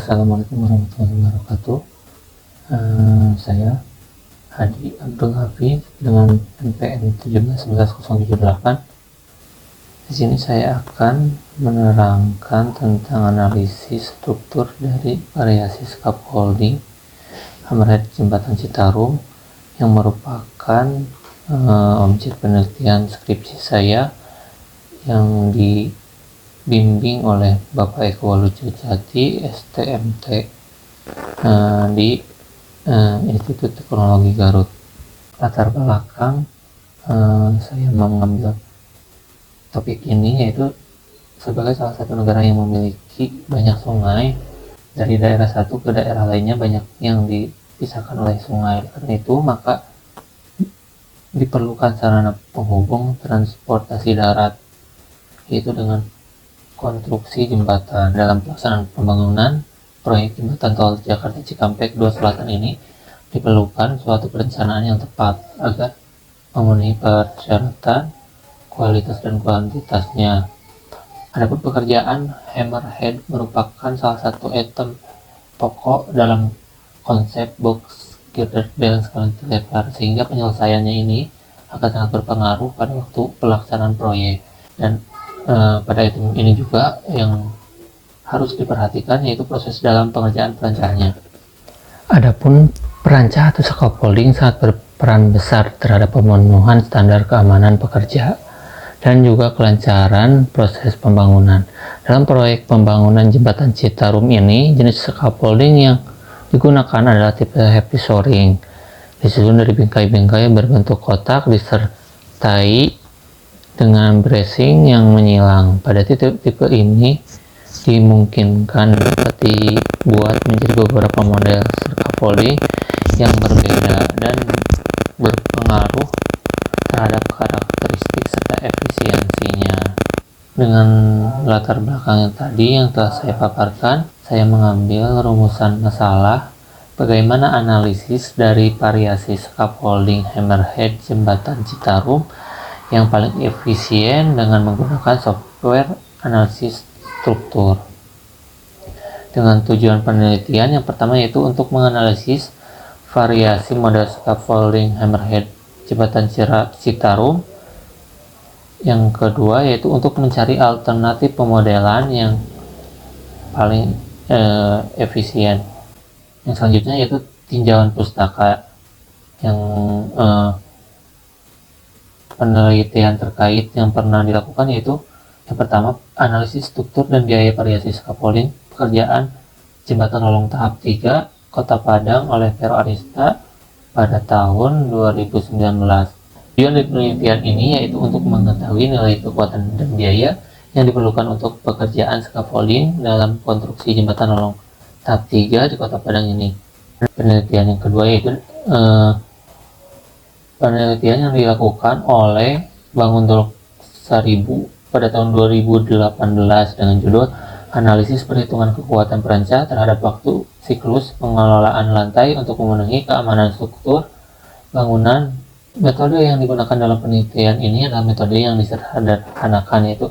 Assalamualaikum warahmatullahi wabarakatuh. Saya Hadi Abdul Hafiz dengan NPM 1711078. Di sini saya akan menerangkan tentang analisis struktur dari variasi scaffolding hammerhead jembatan Citarum yang merupakan objek penelitian skripsi saya yang dibimbing oleh Bapak Eko Walujojati STMT di Institut Teknologi Garut. Latar belakang saya mengambil topik ini yaitu sebagai salah satu negara yang memiliki banyak sungai. Dari daerah satu ke daerah lainnya banyak yang dipisahkan oleh sungai. Karena itu maka diperlukan sarana penghubung transportasi darat, yaitu dengan konstruksi jembatan. Dalam pelaksanaan pembangunan proyek jembatan tol Jakarta Cikampek 2 Selatan ini diperlukan suatu perencanaan yang tepat agar memenuhi persyaratan kualitas dan kuantitasnya. Adapun pekerjaan hammerhead merupakan salah satu item pokok dalam konsep box girder dengan skala lebar, sehingga penyelesaiannya ini akan sangat berpengaruh pada waktu pelaksanaan proyek. Dan pada item ini juga yang harus diperhatikan yaitu proses dalam pengerjaan perancahannya. Adapun perancah atau scaffolding sangat berperan besar terhadap pemenuhan standar keamanan pekerja dan juga kelancaran proses pembangunan. Dalam proyek pembangunan jembatan Citarum ini, jenis scaffolding yang digunakan adalah tipe heavy shoring, disusun dari bingkai-bingkai berbentuk kotak disertai dengan bracing yang menyilang. Pada tipe ini dimungkinkan dapat dibuat menjadi beberapa model scaffolding yang berbeda dan berpengaruh terhadap karakteristik serta efisiensinya. Dengan latar belakang yang tadi yang telah saya paparkan, saya mengambil rumusan masalah bagaimana analisis dari variasi scaffolding hammerhead jembatan Citarum yang paling efisien dengan menggunakan software analisis struktur. Dengan tujuan penelitian yang pertama yaitu untuk menganalisis variasi model scaffolding hammerhead jembatan Citarum. Yang kedua yaitu untuk mencari alternatif pemodelan yang paling efisien. Yang selanjutnya yaitu tinjauan pustaka, yang penelitian terkait yang pernah dilakukan yaitu yang pertama analisis struktur dan biaya variasi scaffolding pekerjaan jembatan Lolong tahap 3 Kota Padang oleh Vero Arista pada tahun 2019. Tujuan dari penelitian ini yaitu untuk mengetahui nilai kekuatan dan biaya yang diperlukan untuk pekerjaan scaffolding dalam konstruksi jembatan Lolong tahap 3 di Kota Padang ini. Penelitian yang kedua yaitu penelitian yang dilakukan oleh Bangun Saribu pada tahun 2018 dengan judul Analisis Perhitungan Kekuatan Perancah terhadap Waktu Siklus Pengelolaan Lantai untuk Memenuhi Keamanan Struktur Bangunan. Metode yang digunakan dalam penelitian ini adalah metode yang disederhanakan, yaitu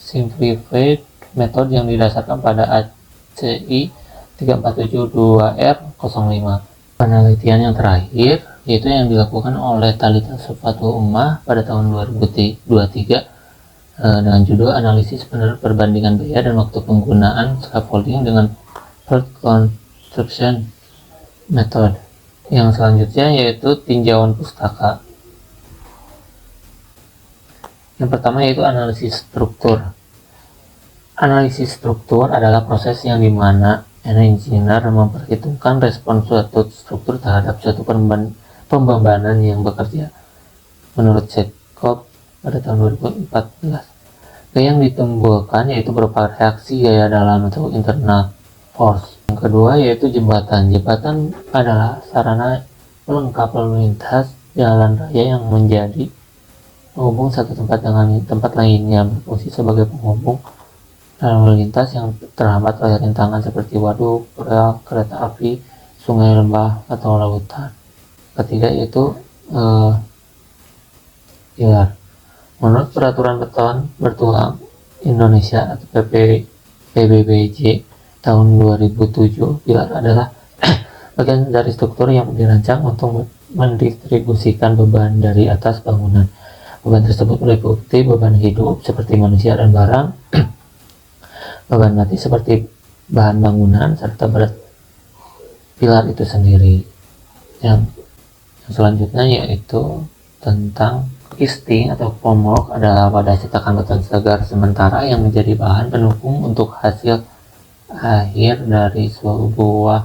simplified method yang didasarkan pada ACI 3472R05. Penelitian yang terakhir yaitu yang dilakukan oleh Talita Sufatul Ummah pada tahun 2023 dengan judul Analisis Perbandingan Biaya dan Waktu Penggunaan Scaffolding dengan Earth Construction Method. Yang selanjutnya yaitu tinjauan pustaka. Yang pertama yaitu analisis struktur. Analisis struktur adalah proses yang dimana engineer memperhitungkan respons suatu struktur terhadap suatu pembebanan yang bekerja. Menurut Chekhov pada tahun 2014, gaya yang ditimbulkan yaitu berupa reaksi gaya dalam atau internal force. Yang kedua yaitu jembatan. Jembatan adalah sarana pelengkap lalu lintas jalan raya yang menjadi penghubung satu tempat dengan tempat lainnya, berfungsi sebagai penghubung lalu lintas yang terhambat oleh rintangan seperti waduk, rel, kereta api, sungai, lembah, atau lautan. Ketiga yaitu pilar. Menurut Peraturan Beton Bertulang Indonesia atau PP PBBJ tahun 2007. Pilar adalah bagian dari struktur yang dirancang untuk mendistribusikan beban dari atas bangunan. Beban tersebut meliputi beban hidup seperti manusia dan barang, beban mati seperti bahan bangunan, serta berat pilar itu sendiri. Yang selanjutnya yaitu tentang casting atau formwork adalah wadah cetakan beton segar sementara yang menjadi bahan pendukung untuk hasil akhir dari sebuah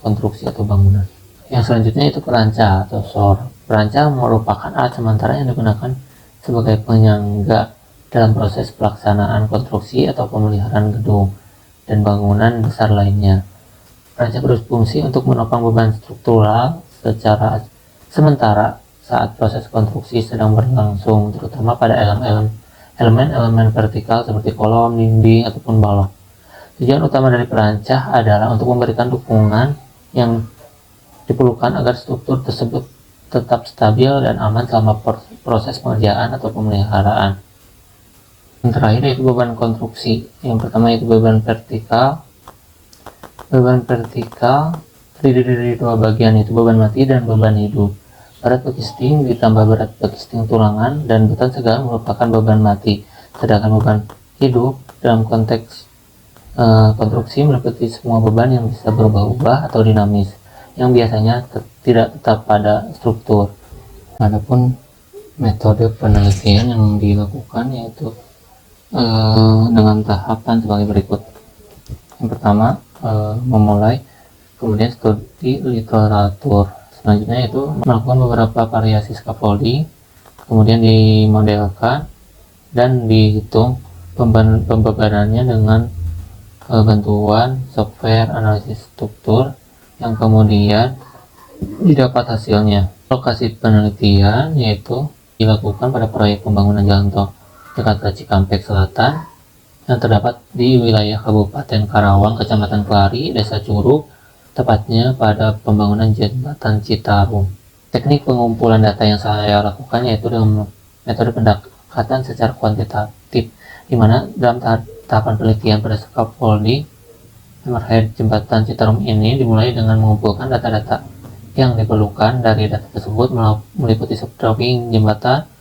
konstruksi atau bangunan. Yang selanjutnya itu peranca atau SOR. Peranca merupakan alat sementara yang digunakan sebagai penyangga dalam proses pelaksanaan konstruksi atau pemeliharaan gedung dan bangunan besar lainnya. Peranca berfungsi untuk menopang beban struktural secara sementara saat proses konstruksi sedang berlangsung, terutama pada elemen-elemen vertikal seperti kolom, dinding, ataupun balok. Tujuan utama dari perancah adalah untuk memberikan dukungan yang diperlukan agar struktur tersebut tetap stabil dan aman selama proses pengerjaan atau pemeliharaan. Yang terakhir yaitu beban konstruksi. Yang pertama yaitu beban vertikal. Beban vertikal terdiri dari dua bagian, yaitu beban mati dan beban hidup. Berat casting ditambah berat casting tulangan dan beton segar merupakan beban mati, sedangkan beban hidup dalam konteks konstruksi meliputi semua beban yang bisa berubah-ubah atau dinamis, yang biasanya tidak tetap pada struktur. Adapun metode penelitian yang dilakukan yaitu dengan tahapan sebagai berikut. Yang pertama, memulai, kemudian studi literatur. Selanjutnya itu melakukan beberapa variasi scaffolding, kemudian dimodelkan dan dihitung pembebanannya dengan bantuan software analisis struktur yang kemudian didapat hasilnya. Lokasi penelitian yaitu dilakukan pada proyek pembangunan jalan tol Jakarta Cikampek Selatan yang terdapat di wilayah Kabupaten Karawang, Kecamatan Kelari, Desa Curug, tepatnya pada pembangunan jembatan Citarum. Teknik pengumpulan data yang saya lakukan yaitu dengan metode pendekatan secara kuantitatif, di mana dalam tahapan penelitian pada scaffolding hammerhead jembatan Citarum ini dimulai dengan mengumpulkan data-data yang diperlukan. Dari data tersebut meliputi drawing jembatan,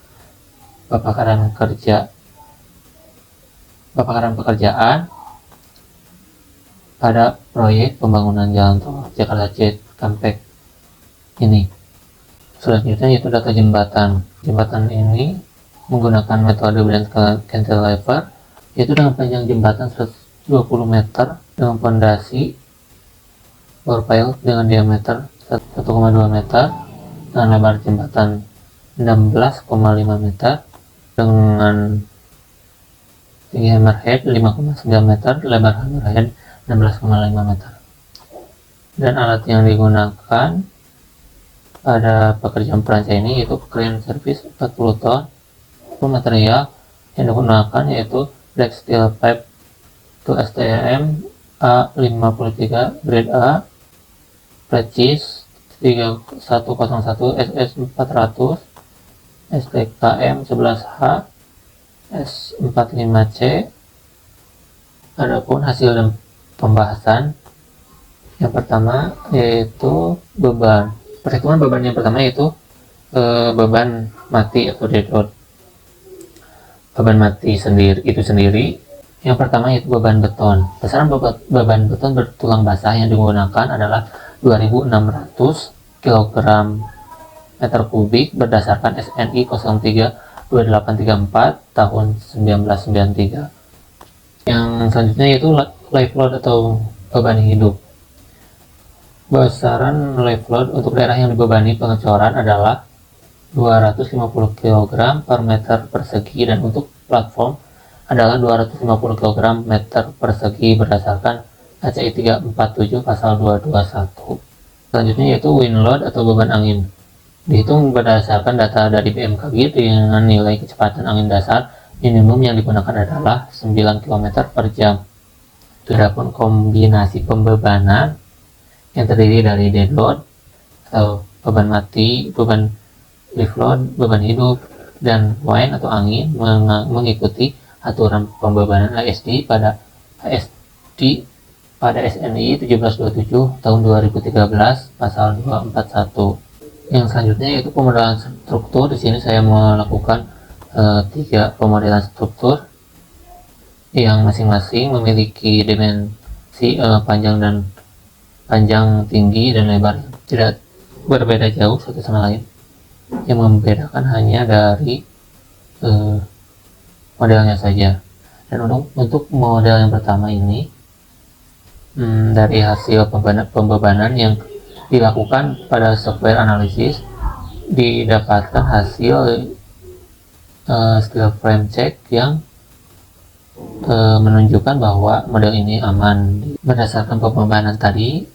paparan pekerjaan pada proyek pembangunan jalan tol Jakarta Cikampek ini. Selanjutnya yaitu data jembatan. Jembatan ini menggunakan metode bend cantilever, yaitu dengan panjang jembatan 120 meter dengan fondasi borpile dengan diameter 1,2 meter dengan lebar jembatan 16,5 meter dengan tinggi hammerhead 5,9 meter, lebar hammerhead 16,5 meter. Dan alat yang digunakan pada pekerjaan peranca ini yaitu crane service 40 ton. Material yang digunakan yaitu black steel pipe to STM A53 grade A, precis 3101 SS400, STKM 11H, S45C. Adapun hasil dan pembahasan yang pertama yaitu beban. Perhitungan beban yang pertama yaitu beban mati atau dead load. Beban mati itu sendiri yang pertama yaitu beban beton. Besaran beban beton bertulang basah yang digunakan adalah 2600 kg meter kubik berdasarkan SNI 032834 tahun 1993. Yang selanjutnya yaitu live load atau beban hidup. Besaran live load untuk daerah yang dibebani pengecoran adalah 250 kg per meter persegi dan untuk platform adalah 250 kg meter persegi berdasarkan HCI 347 pasal 221. Selanjutnya yaitu wind load atau beban angin. Dihitung berdasarkan data dari BMKG dengan nilai kecepatan angin dasar minimum yang digunakan adalah 9 km per jam. Adapun kombinasi pembebanan yang terdiri dari dead load atau beban mati, beban lift load, beban hidup, dan wind atau angin mengikuti aturan pembebanan ASD pada SNI 1727 tahun 2013 pasal 241. Yang selanjutnya yaitu pemodelan struktur. Di sini saya melakukan 3 pemodelan struktur yang masing-masing memiliki dimensi panjang, tinggi, dan lebar tidak berbeda jauh satu sama lain. Yang membedakan hanya dari modelnya saja. Dan untuk model yang pertama ini, dari hasil pembebanan yang dilakukan pada software analisis, didapatkan hasil steel frame check yang menunjukkan bahwa model ini aman. Berdasarkan pembebanan tadi,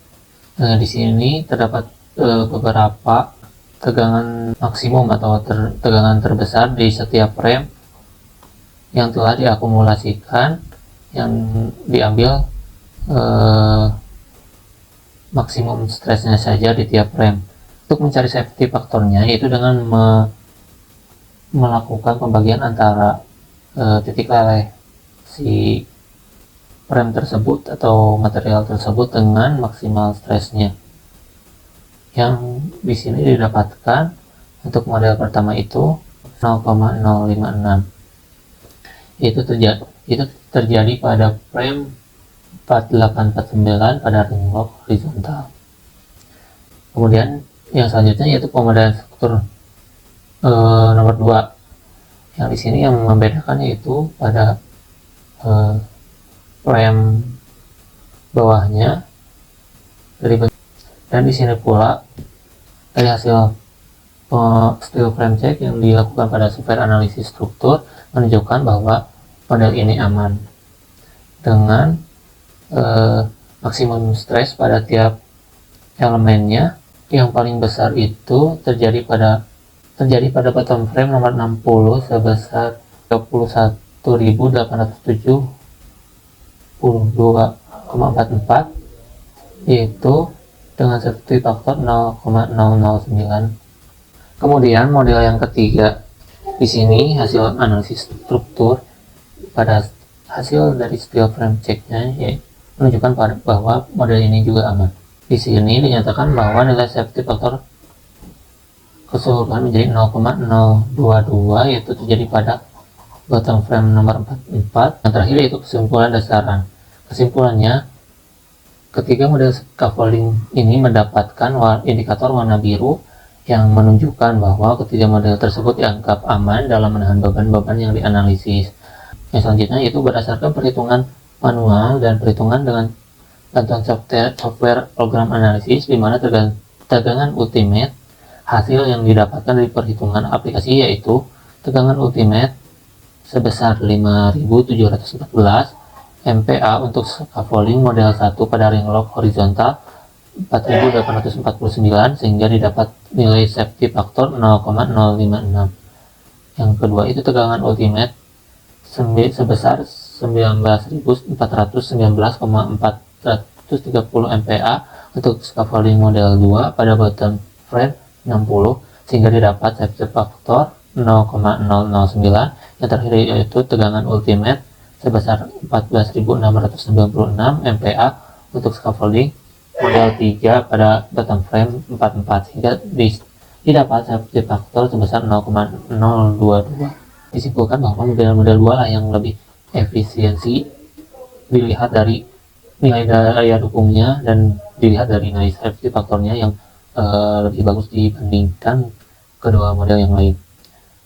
di sini terdapat beberapa tegangan maksimum atau tegangan terbesar di setiap frame yang telah diakumulasikan, yang diambil maksimum stresnya saja di tiap frame. Untuk mencari safety faktornya, yaitu dengan melakukan pembagian antara titik leleh si frame tersebut atau material tersebut dengan maksimal stresnya, yang di sini didapatkan untuk model pertama itu 0,056. Itu terjadi pada frame 4849 pada ring lock horizontal. Kemudian yang selanjutnya yaitu pemodelan struktur nomor 2. Yang di sini yang membedakan yaitu pada frame bawahnya dan di sini pula dari hasil steel frame check yang dilakukan pada software analisis struktur menunjukkan bahwa model ini aman dengan maksimum stress pada tiap elemennya. Yang paling besar itu terjadi pada bottom frame nomor 60 sebesar 31.872,44, yaitu dengan safety factor 0,009. Kemudian model yang ketiga, di sini hasil analisis struktur pada hasil dari steel frame check-nya menunjukkan bahwa model ini juga aman. Di sini dinyatakan bahwa nilai safety factor keseluruhan menjadi 0,022, yaitu terjadi pada bottom frame nomor 44. Yang terakhir yaitu kesimpulan dasaran. Kesimpulannya, ketiga model scaffolding ini mendapatkan indikator warna biru yang menunjukkan bahwa ketiga model tersebut dianggap aman dalam menahan beban-beban yang dianalisis. Yang selanjutnya yaitu berdasarkan perhitungan manual dan perhitungan dengan bantuan software program analisis, di mana tegangan ultimate hasil yang didapatkan dari perhitungan aplikasi yaitu tegangan ultimate sebesar 5.714 MPa untuk scaffolding model 1 pada ring lock horizontal 4.849, sehingga didapat nilai safety factor 0,056. Yang kedua itu tegangan ultimate sebesar 19.419,430 MPa untuk scaffolding model 2 pada bottom frame 60, sehingga didapat safety factor 0,009. Yang terakhir yaitu tegangan ultimate sebesar 14.696 MPa untuk scaffolding model 3 pada bottom frame 44, sehingga didapat safety factor sebesar 0,022. Disimpulkan bahwa model-model 2 lah yang lebih efisiensi dilihat dari nilai daya dukungnya dan dilihat dari nilai safety faktornya yang lebih bagus dibandingkan kedua model yang lain.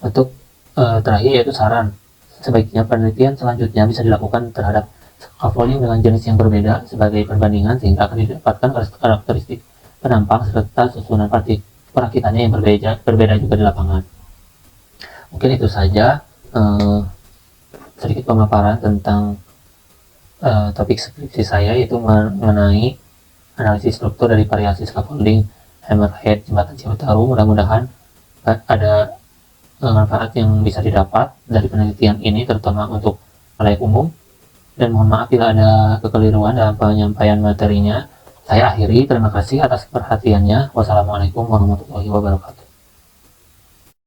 Untuk terakhir yaitu saran, sebaiknya penelitian selanjutnya bisa dilakukan terhadap scaffolding dengan jenis yang berbeda sebagai perbandingan, sehingga akan didapatkan karakteristik penampang serta susunan perakitannya yang berbeda juga di lapangan. Mungkin itu saja sedikit pemaparan tentang topik skripsi saya, yaitu mengenai analisis struktur dari variasi scaffolding hammerhead jembatan Cibataru. Mudah-mudahan ada manfaat yang bisa didapat dari penelitian ini, terutama untuk khalayak umum, dan mohon maaf bila ada kekeliruan dalam penyampaian materinya. Saya akhiri, terima kasih atas perhatiannya. Wassalamualaikum warahmatullahi wabarakatuh.